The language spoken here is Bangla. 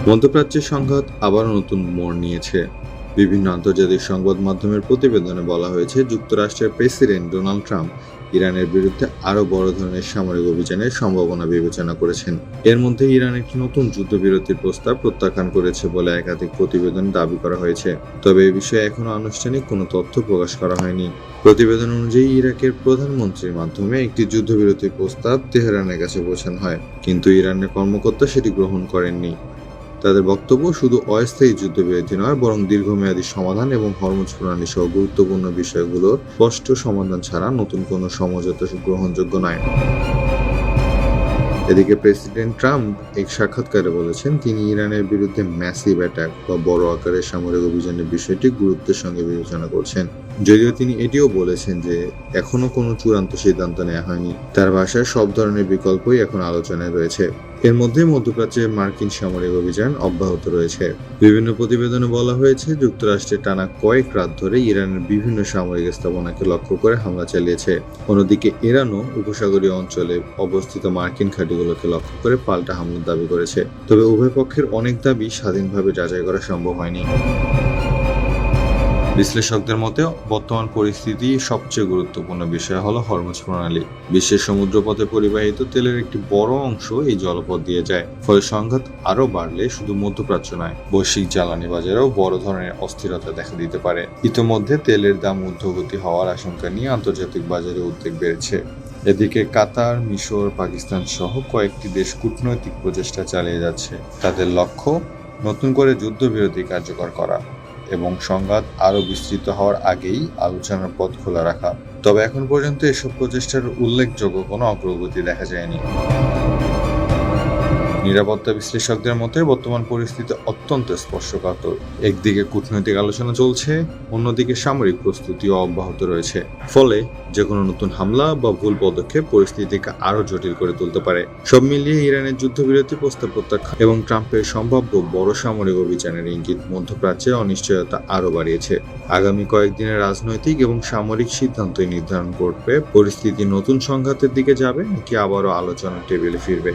মধ্যপ্রাচ্যের সংঘাত আবারও নতুন মোড় নিয়েছে। বিভিন্ন আন্তর্জাতিক সংবাদ মাধ্যমের প্রতিবেদনে বলা হয়েছে, যুক্তরাষ্ট্রের প্রেসিডেন্ট ডোনাল্ড ট্রাম্প ইরানের বিরুদ্ধে আরও বড় ধরনের সামরিক অভিযানের সম্ভাবনা বিবেচনা করেছেন। এর মধ্যে ইরান একটি নতুন যুদ্ধবিরতির প্রস্তাব প্রত্যাখ্যান করেছে বলে একাধিক প্রতিবেদন দাবি করা হয়েছে। তবে এ বিষয়ে এখনও আনুষ্ঠানিক কোনো তথ্য প্রকাশ করা হয়নি। প্রতিবেদন অনুযায়ী ইরাকের প্রধানমন্ত্রীর মাধ্যমে একটি যুদ্ধবিরতির প্রস্তাব তেহরানের কাছে পৌঁছানো হয়, কিন্তু ইরানের কর্মকর্তা সেটি গ্রহণ করেননি। তাদের বক্তব্য শুধু অস্থায়ী যুদ্ধবিরতি নয়, বরং দীর্ঘমেয়াদী সমাধান এবং হরমুজ প্রণালী সহ গুরুত্বপূর্ণ বিষয়গুলোর স্পষ্ট সমাধান ছাড়া নতুন কোনো সমঝোতা গ্রহণযোগ্য নয়। এদিকে প্রেসিডেন্ট ট্রাম্প এক সাক্ষাৎকারে বলেছেন, তিনি ইরানের বিরুদ্ধে ম্যাসিভ অ্যাটাক বা বড় আকারের সামরিক অভিযানের বিষয়টি গুরুত্বের সঙ্গে বিবেচনা করছেন। যদিও তিনি এটিও বলেছেন যে এখনো কোনো চূড়ান্ত সিদ্ধান্ত নেওয়া হয়নি। তার ভাষায় সব ধরনের বিকল্পই এখন আলোচনায় রয়েছে। এর মধ্যে মধ্যপ্রাচ্যে মার্কিন সামরিক অভিযান অব্যাহত রয়েছে। বিভিন্ন প্রতিবেদনে বলা হয়েছে, যুক্তরাষ্ট্রের টানা কয়েক রাত ধরে ইরানের বিভিন্ন সামরিক স্থাপনাকে লক্ষ্য করে হামলা চালিয়েছে। অন্যদিকে ইরানও উপসাগরীয় অঞ্চলে অবস্থিত মার্কিন ঘাঁটিগুলোকে লক্ষ্য করে পাল্টা হামলার দাবি করেছে। তবে উভয় পক্ষের অনেক দাবি স্বাধীনভাবে যাচাই করা সম্ভব হয়নি। বিশ্লেষকদের মতে বর্তমান পরিস্থিতি সবচেয়ে গুরুত্বপূর্ণ বিষয় হলো হরমুজ প্রণালী। বিশ্বের সমুদ্রপথে পরিবাহিত তেলের একটি বড় অংশ এই জলপথ দিয়ে যায়। ফলে সংঘাত আরও বাড়লে শুধু মধ্যপ্রাচ্য নয়, বৈশ্বিক জ্বালানি বাজারেও বড় ধরনের অস্থিরতা দেখা দিতে পারে। ইতোমধ্যে তেলের দাম ঊর্ধ্বগতি হওয়ার আশঙ্কা নিয়ে আন্তর্জাতিক বাজারে উদ্বেগ বেড়েছে। এদিকে কাতার, মিশর, পাকিস্তান সহ কয়েকটি দেশ কূটনৈতিক প্রচেষ্টা চালিয়ে যাচ্ছে। তাদের লক্ষ্য নতুন করে যুদ্ধবিরতি কার্যকর করা এবং সংঘাত আরও বিস্তৃত হওয়ার আগেই আলোচনার পথ খোলা রাখা। তবে এখন পর্যন্ত এসব প্রচেষ্টার উল্লেখযোগ্য কোনো অগ্রগতি দেখা যায়নি। নিরাপত্তা বিশ্লেষকদের মতে বর্তমান পরিস্থিতি অত্যন্ত স্পর্শকাতর। একদিকে কূটনৈতিক আলোচনা চলছে, অন্যদিকে সামরিক প্রস্তুতিও অব্যাহত রয়েছে। ফলে যে কোনো নতুন হামলা বা ভুল পদক্ষেপ পরিস্থিতিকে আরও জটিল করে তুলতে পারে। সব মিলিয়ে ইরানের যুদ্ধবিরতি প্রস্তাব প্রত্যাখ্যান এবং ট্রাম্পের সম্ভাব্য বড় সামরিক অভিযানের ইঙ্গিত মধ্যপ্রাচ্যে অনিশ্চয়তা আরও বাড়িয়েছে। আগামী কয়েকদিনের রাজনৈতিক এবং সামরিক সিদ্ধান্তই নির্ধারণ করবে পরিস্থিতি নতুন সংঘাতের দিকে যাবে নাকি আবারও আলোচনার টেবিলে ফিরবে।